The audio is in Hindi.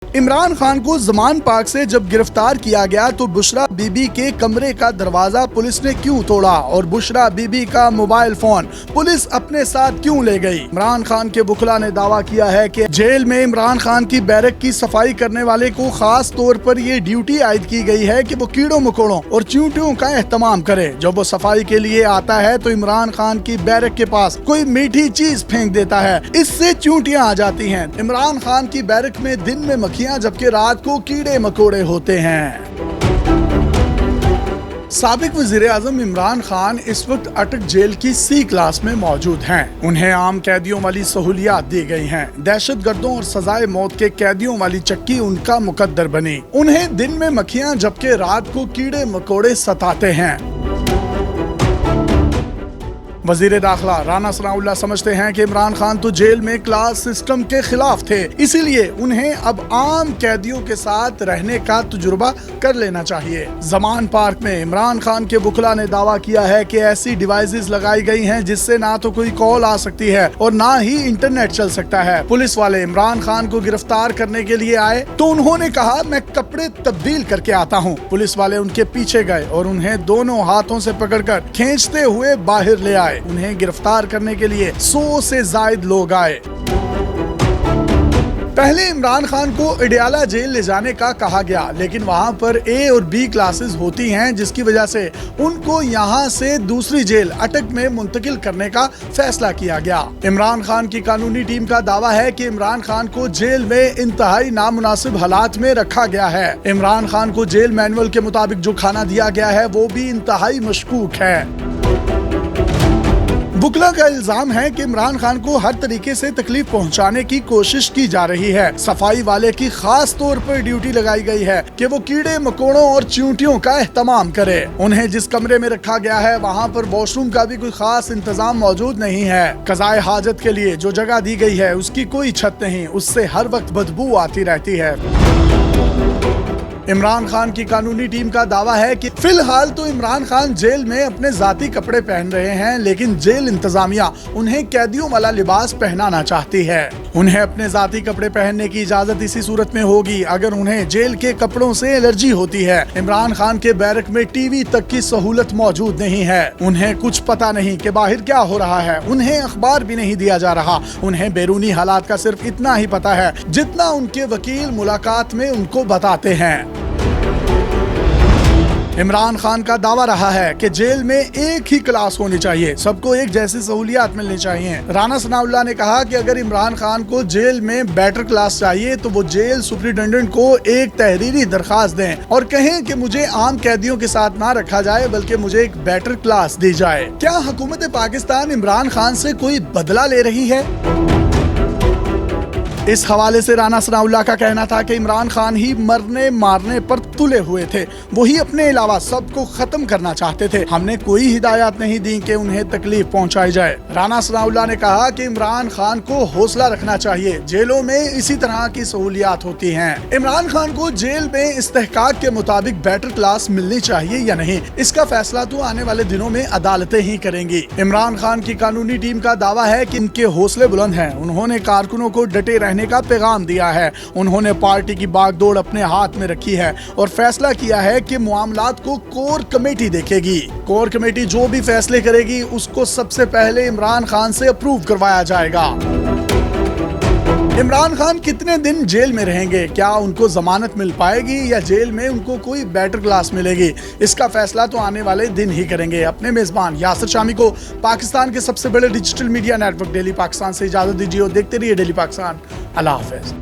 इमरान खान को जमान पार्क से जब गिरफ्तार किया गया तो बुशरा बीबी के कमरे का दरवाजा पुलिस ने क्यों तोड़ा और बुशरा बीबी का मोबाइल फोन पुलिस अपने साथ क्यों ले गई। इमरान खान के बुखला ने दावा किया है कि जेल में इमरान खान की बैरक की सफाई करने वाले को खास तौर पर ये ड्यूटी आयद की गई है कि वो कीड़ों मकोड़ों और चींटियों का एहतमाम करे। जब वो सफाई के लिए आता है तो इमरान खान की बैरक के पास कोई मीठी चीज फेंक देता है, इससे चींटियां आ जाती हैं। इमरान खान की बैरक में दिन में जबकि रात को कीड़े मकोड़े होते हैं। साबिक वज़ीर-ए-आज़म इमरान खान इस वक्त अटक जेल की सी क्लास में मौजूद हैं। उन्हें आम कैदियों वाली सहूलियात दी गई हैं। दहशतगर्दों और सजाए मौत के कैदियों वाली चक्की उनका मुकद्दर बनी। उन्हें दिन में मक्खियां जबकि रात को कीड़े मकोड़े सताते हैं। वजीर दाखिला राना सनाउल्लाह समझते हैं कि इमरान खान तो जेल में क्लास सिस्टम के खिलाफ थे, इसीलिए उन्हें अब आम कैदियों के साथ रहने का तजुर्बा कर लेना चाहिए। जमान पार्क में इमरान खान के बुखला ने दावा किया है कि ऐसी डिवाइसेस लगाई गई हैं जिससे ना तो कोई कॉल आ सकती है और ना ही इंटरनेट चल सकता है। पुलिस वाले इमरान खान को गिरफ्तार करने के लिए आए तो उन्होंने कहा मैं कपड़े तब्दील करके आता हूँ। पुलिस वाले उनके पीछे गए और उन्हें दोनों हाथों से पकड़कर खींचते हुए बाहर ले आए। उन्हें गिरफ्तार करने के लिए 100 से ज्यादा लोग आए। पहले इमरान खान को अडियाला जेल ले जाने का कहा गया, लेकिन वहां पर ए और बी क्लासेस होती हैं, जिसकी वजह से उनको यहां से दूसरी जेल अटक में मुंतकिल करने का फैसला किया गया। इमरान खान की कानूनी टीम का दावा है कि इमरान खान को जेल में इंतहाई नामुनासिब हालात में रखा गया है। इमरान खान को जेल मैनुअल के मुताबिक जो खाना दिया गया है वो भी इंतहाई मशकूक है। बुकला का इल्जाम है कि इमरान खान को हर तरीके से तकलीफ पहुंचाने की कोशिश की जा रही है। सफाई वाले की खास तौर पर ड्यूटी लगाई गई है कि वो कीड़े मकोड़ों और चींटियों का एहतमाम करे। उन्हें जिस कमरे में रखा गया है वहां पर वॉशरूम का भी कोई खास इंतजाम मौजूद नहीं है। कज़ाए हाजत के लिए जो जगह दी गई है उसकी कोई छत नहीं, उससे हर वक्त बदबू आती रहती है। इमरान खान की कानूनी टीम का दावा है कि फिलहाल तो इमरान खान जेल में अपने जाती कपड़े पहन रहे हैं, लेकिन जेल इंतजामिया उन्हें कैदियों वाला लिबास पहनाना चाहती है। उन्हें अपने जाती कपड़े पहनने की इजाजत इसी सूरत में होगी अगर उन्हें जेल के कपड़ों से एलर्जी होती है। इमरान खान के बैरक में टीवी तक की सहूलत मौजूद नहीं है। उन्हें कुछ पता नहीं कि बाहर क्या हो रहा है। उन्हें अखबार भी नहीं दिया जा रहा। उन्हें बैरूनी हालात का सिर्फ इतना ही पता है जितना उनके वकील मुलाकात में उनको बताते हैं। इमरान खान का दावा रहा है कि जेल में एक ही क्लास होनी चाहिए, सबको एक जैसी सहूलियात मिलनी चाहिए। राना सनाउल्लाह ने कहा कि अगर इमरान खान को जेल में बेटर क्लास चाहिए तो वो जेल सुपरिटेंडेंट को एक तहरीरी दरखास्त दें और कहें कि मुझे आम कैदियों के साथ ना रखा जाए बल्कि मुझे एक बेटर क्लास दी जाए। क्या हुकूमत पाकिस्तान इमरान खान से कोई बदला ले रही है? इस हवाले से राना सनाउल्लाह का कहना था कि इमरान खान ही मरने मारने पर तुले हुए थे, वही अपने अलावा सबको खत्म करना चाहते थे। हमने कोई हिदायत नहीं दी कि उन्हें तकलीफ पहुंचाई जाए। राना सनाउल्लाह ने कहा कि इमरान खान को हौसला रखना चाहिए, जेलों में इसी तरह की सहूलियात होती हैं। इमरान खान को जेल में इस्तेहकाक के मुताबिक बेटर क्लास मिलनी चाहिए या नहीं, इसका फैसला तो आने वाले दिनों में अदालतें ही करेंगी। इमरान खान की कानूनी टीम का दावा है कि इनके हौसले बुलंद हैं। उन्होंने कारकुनों को डटे रहने का पैगाम दिया है। उन्होंने पार्टी की बागडोर अपने हाथ में रखी है और फैसला किया है कि मामलात को कोर कमेटी देखेगी। कोर कमेटी जो भी फैसले करेगी उसको सबसे पहले इमरान खान से अप्रूव करवाया जाएगा। इमरान खान कितने दिन जेल में रहेंगे? क्या उनको जमानत मिल पाएगी या जेल में उनको कोई बेटर क्लास मिलेगी? इसका फैसला तो आने वाले दिन ही करेंगे। अपने मेजबान यासिर शामी को पाकिस्तान के सबसे बड़े digital media network daily Pakistan से इजाजत दीजिए और देखते रहिए डेली पाकिस्तान। अल्लाह हाफिज।